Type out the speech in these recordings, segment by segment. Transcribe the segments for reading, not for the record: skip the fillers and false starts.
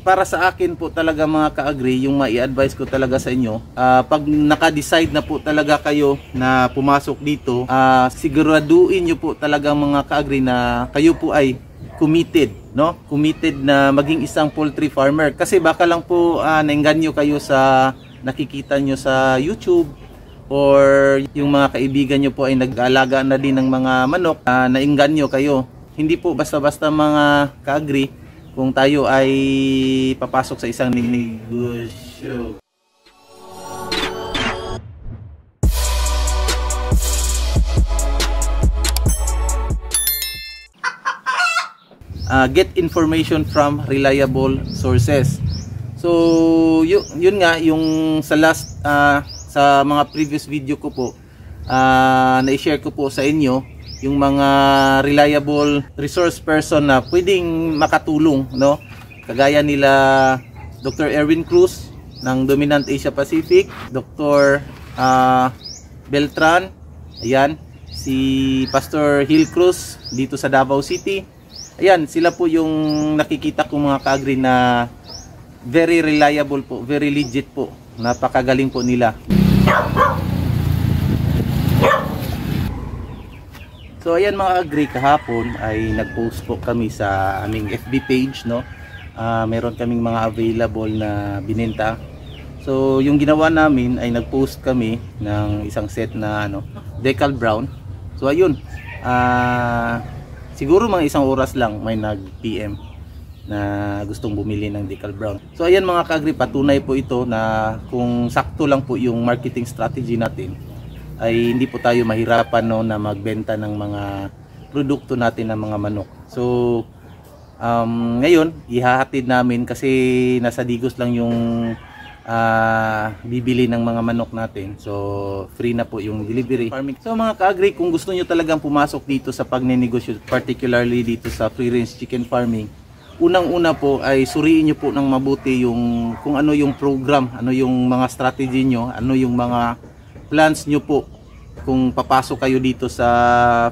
para sa akin po talaga mga ka-agri, yung mai-advise ko talaga sa inyo, pag naka-decide na po talaga kayo na pumasok dito, siguraduhin nyo po talaga mga ka-agri na kayo po ay committed, no? Committed na maging isang poultry farmer. Kasi baka lang po naengganyo kayo sa nakikita nyo sa YouTube, or yung mga kaibigan nyo po ay nag-aalaga na din ng mga manok, naengganyo kayo. Hindi po basta-basta mga ka-agri kung tayo ay papasok sa isang negosyo. Get information from reliable sources. So yun nga yung sa last sa mga previous video ko po, na-share ko po sa inyo yung mga reliable resource person na pwedeng makatulong, no? Kagaya nila Dr. Erwin Cruz ng Dominant Asia Pacific, Dr. Beltran, ayan, si Pastor Hill Cruz dito sa Davao City. Ayan, sila po yung nakikita kong mga ka-agri na very reliable po, very legit po. Napakagaling po nila. So ayan mga agri, kahapon ay nag-post po kami sa aming FB page, no? Meron kaming mga available na binenta. So yung ginawa namin ay nag-post kami ng isang set na Decal Brown. So ayun, siguro mga isang oras lang may nag-PM na gustong bumili ng Decal Brown. So ayan mga ka-agri, patunay po ito na kung sakto lang po yung marketing strategy natin, ay hindi po tayo mahirapan, no, na magbenta ng mga produkto natin ng mga manok. So ngayon ihahatid namin kasi nasa Digos lang yung bibili ng mga manok natin. So free na po yung delivery farming. So mga ka-agri, kung gusto nyo talagang pumasok dito sa pagnenegosyo, particularly dito sa free range chicken farming, unang-una po ay suriin nyo po ng mabuti yung kung ano yung program, ano yung mga strategy nyo, ano yung mga plans nyo po kung papasok kayo dito sa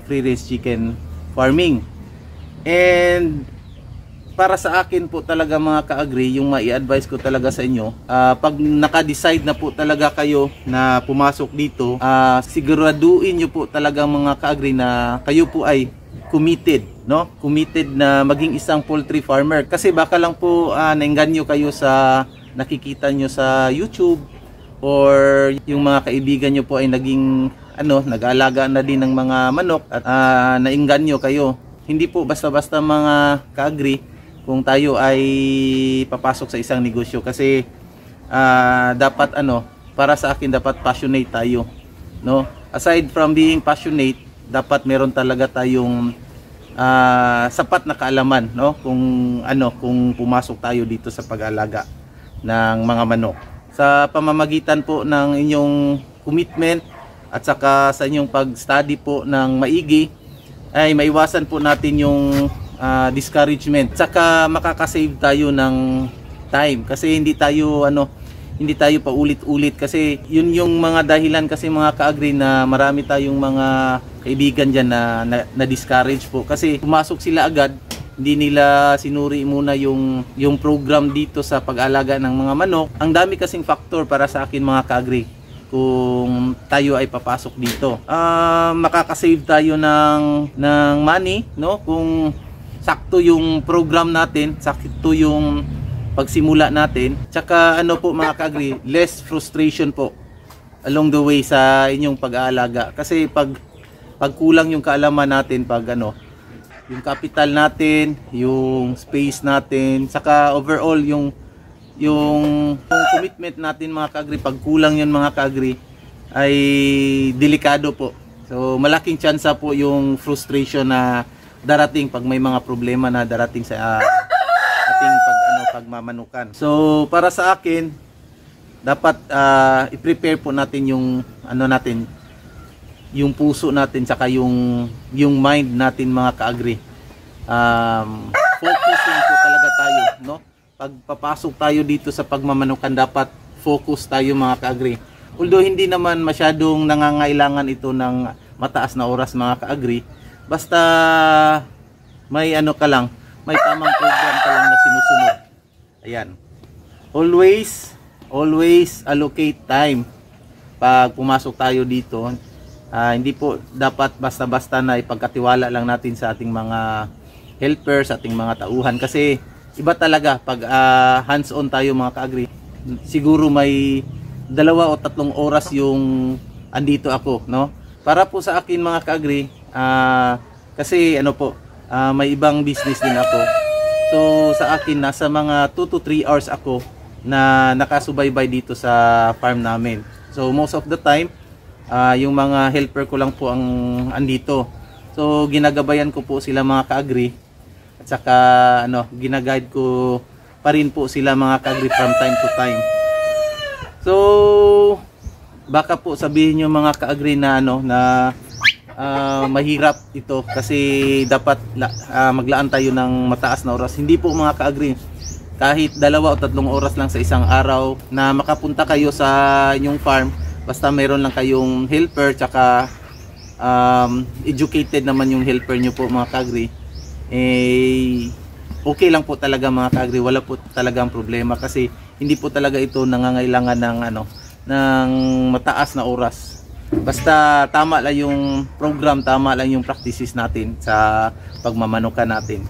free range chicken farming. And para sa akin po talaga mga ka-agri, yung mai-advise ko talaga sa inyo, pag naka-decide na po talaga kayo na pumasok dito, siguraduhin nyo po talaga mga ka-agri na kayo po ay committed, no? Committed na maging isang poultry farmer. Kasi baka lang po naengganyo kayo sa nakikita nyo sa YouTube, or yung mga kaibigan nyo po ay naging nag-aalaga na din ng mga manok at naengganyo kayo. Hindi po basta-basta mga ka-agri kung tayo ay papasok sa isang negosyo. Kasi dapat para sa akin dapat passionate tayo, no? Aside from being passionate, dapat meron talaga tayong sapat na kaalaman, no? Kung pumasok tayo dito sa pag-aalaga ng mga manok. Sa pamamagitan po ng inyong commitment at saka sa inyong pag-study po ng maigi, ay maiwasan po natin yung discouragement. Saka makakasave tayo ng time kasi hindi tayo paulit-ulit, kasi yun yung mga dahilan kasi mga ka-agri na marami tayong mga kaibigan diyan na discourage po kasi pumasok sila agad. Hindi nila sinuri muna yung program dito sa pag-alaga ng mga manok. Ang dami kasing factor para sa akin mga ka-agri kung tayo ay papasok dito. Makakasave tayo ng money, no? Kung sakto yung program natin, sakto yung pagsimula natin. Tsaka po mga ka-agri, less frustration po along the way sa inyong pag-aalaga. Kasi pag kulang yung kaalaman natin, yung capital natin, yung space natin, saka overall yung commitment natin mga ka-agri, pag kulang yun mga ka-agri, ay delikado po. So malaking tsansa po yung frustration na darating pag may mga problema na darating sa ating pagmamanukan. So para sa akin, dapat i-prepare po natin yung yung puso natin, saka yung mind natin mga ka-agri. Focusing po talaga tayo, no? Pag papasok tayo dito sa pagmamanukan, dapat focus tayo mga ka-agri. Although hindi naman masyadong nangangailangan ito ng mataas na oras mga ka-agri, basta may may tamang program ka lang na sinusunod. Ayan. Always allocate time pag pumasok tayo dito. Hindi po dapat basta-basta na ipagkatiwala lang natin sa ating mga helpers, sa ating mga tauhan, kasi iba talaga pag hands-on tayo mga ka-agri. Siguro may 2 o 3 oras yung andito ako, no? Para po sa akin mga ka-agri, kasi ano po, may ibang business din ako. So sa akin nasa mga 2 to 3 hours ako na nakasubaybay dito sa farm namin. So most of the time, yung mga helper ko lang po ang andito. So ginagabayan ko po sila mga ka-agri, at saka ginaguide ko pa rin po sila mga ka-agri from time to time. So baka po sabihin nyo mga ka-agri na mahirap ito kasi dapat maglaan tayo ng mataas na oras. Hindi po mga ka-agri, kahit 2 o 3 oras lang sa isang araw na makapunta kayo sa inyong farm, basta meron lang kayong helper, tsaka educated naman yung helper nyo po mga ka-agri, okay lang po talaga mga ka-agri. Wala po talagang problema kasi hindi po talaga ito nangangailangan ng mataas na oras. Basta tama lang yung program, tama lang yung practices natin sa pagmamanukan natin.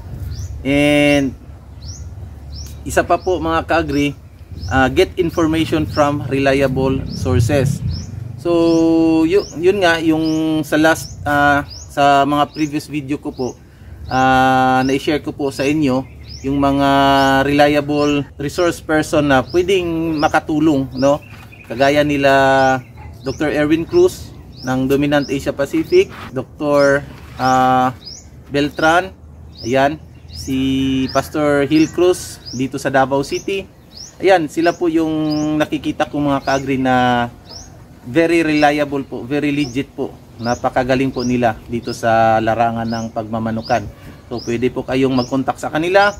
And isa pa po mga ka-agri, get information from reliable sources. So yun nga yung sa last sa mga previous video ko po, na-share ko po sa inyo yung mga reliable resource person na pwedeng makatulong, no? Kagaya nila Dr. Erwin Cruz ng Dominant Asia Pacific, Dr. Beltran, ayan, si Pastor Hill Cruz dito sa Davao City. Ayan, sila po yung nakikita ko mga ka-agri na very reliable po, very legit po. Napakagaling po nila dito sa larangan ng pagmamanukan. So pwede po kayong mag-contact sa kanila.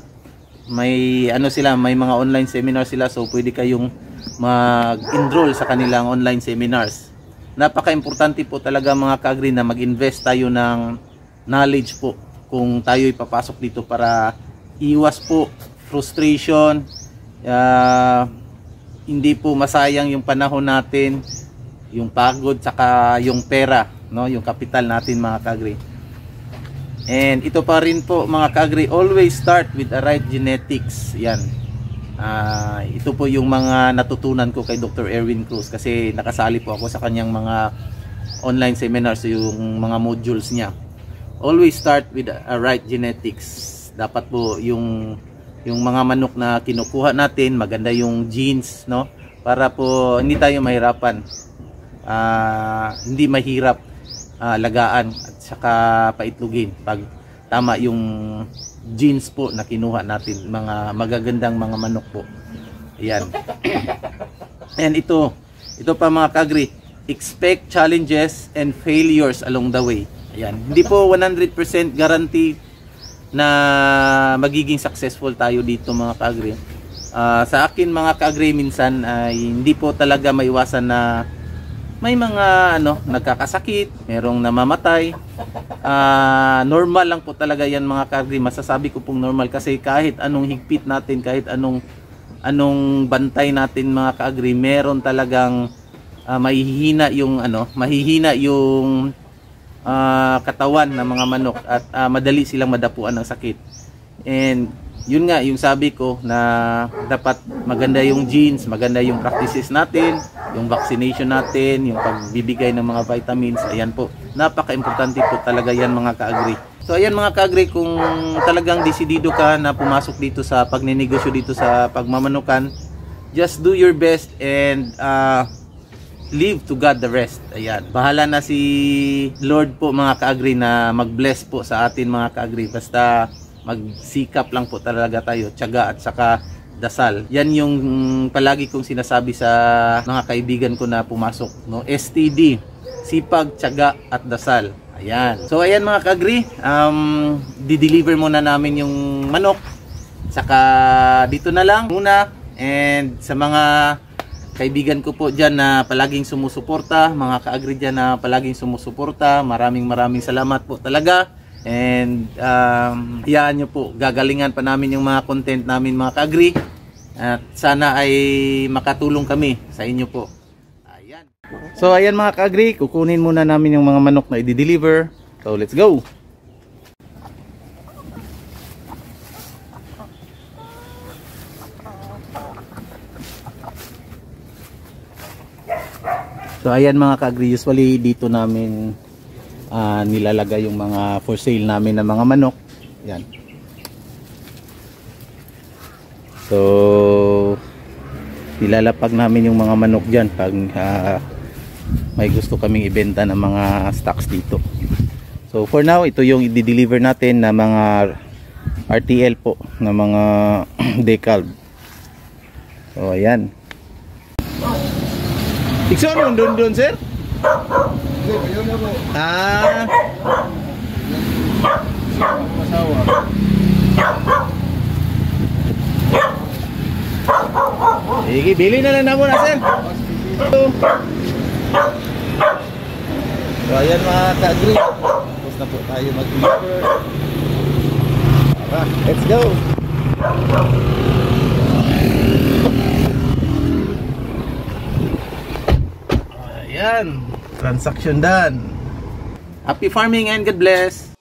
May may mga online seminar sila, so pwede kayong mag-enroll sa kanilang online seminars. Napaka-importante po talaga mga ka-agri na mag-invest tayo ng knowledge po kung tayo ipapasok dito para iwas po frustration, hindi po masayang yung panahon natin, yung pagod, saka yung pera, no, yung kapital natin mga ka-agri. And ito pa rin po mga ka-agri, always start with the right genetics. Yan. Ito po yung mga natutunan ko kay Dr. Erwin Cruz kasi nakasali po ako sa kanyang mga online seminars, yung mga modules niya. Always start with a right genetics. Dapat po yung mga manok na kinukuha natin, maganda yung genes, no? Para po hindi tayo mahirapan. Hindi mahirap lagaan at saka paitlugin pag tama yung genes po na kinuha natin, mga magagandang mga manok po. Ayan. And ito pa mga ka-agri, expect challenges and failures along the way. Ayan. Hindi po 100% guarantee na magiging successful tayo dito mga ka-agri. Sa akin mga ka-agri, minsan ay hindi po talaga maiwasan na may mga nagkakasakit, merong namamatay. Normal lang po talaga yan mga ka-agri. Masasabi ko pong normal kasi kahit anong higpit natin, kahit anong bantay natin mga ka-agri, meron talagang mahihina yung katawan ng mga manok at madali silang madapuan ng sakit. And yun nga yung sabi ko na dapat maganda yung genes, maganda yung practices natin, yung vaccination natin, yung pagbibigay ng mga vitamins. Ayan po, napaka-importante po talaga yan mga ka-agri. So ayan mga ka-agri, kung talagang desidido ka na pumasok dito sa pagninegosyo dito sa pagmamanukan, just do your best and leave to God the rest. Ayan, bahala na si Lord po mga ka-agri na mag-bless po sa atin mga ka-agri. Basta magsikap lang po talaga tayo, tiyaga at saka dasal. Yan yung palagi kong sinasabi sa mga kaibigan ko na pumasok, no? STD, sipag, tiyaga at dasal. Ayan. So ayan mga ka-agri, di-deliver muna namin yung manok. Saka dito na lang muna. And sa mga kaibigan ko po dyan na palaging sumusuporta, mga ka-agri dyan na palaging sumusuporta, maraming salamat po talaga. And hayaan nyo po, gagalingan pa namin yung mga content namin mga ka-agri. At sana ay makatulong kami sa inyo po. Ayan. So ayan mga ka-agri, kukunin muna namin yung mga manok na i-deliver. So let's go. So ayan mga ka-agri, usually dito namin nilalagay yung mga for sale namin na mga manok. Yan. So nilalapag namin yung mga manok dyan pag may gusto kaming ibenta ng mga stocks dito. So for now, ito yung i-deliver natin na mga RTL po, na mga decalb. So ayan. Ikso ano doon sir? Ah. Masawa. Sige, bili na lang muna sir. So ayan mga ka-agri, tapos na po tayo mag-deliver. Let's go. Ayan, transaction done. Happy farming and God bless.